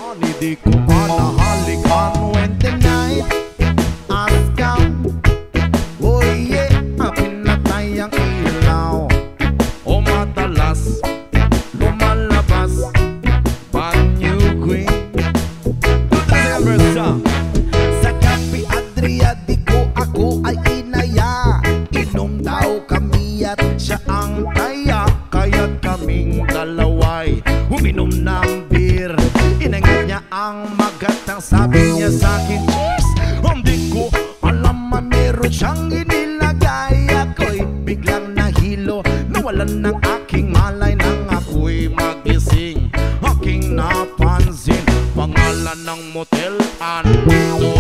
Honey, di ko manahalikan when the night has come. Oh yeah, pinatay ang ilaw. O madalas lumalabas banyo queen. Sa Kapi Adria, di ko ako ay inaya. Inom daw kami at siya ang taya. Kaya't kaming dalaway uminom ng beer. Inangat niya ang magatang, sabi niya sa'kin, cheers! Hindi ko alam man meron siyang inilagay. Ako'y biglang nahilo, nawalan ng aking malay. Nang ako'y magising, aking napansin pangalan ng motel, Ando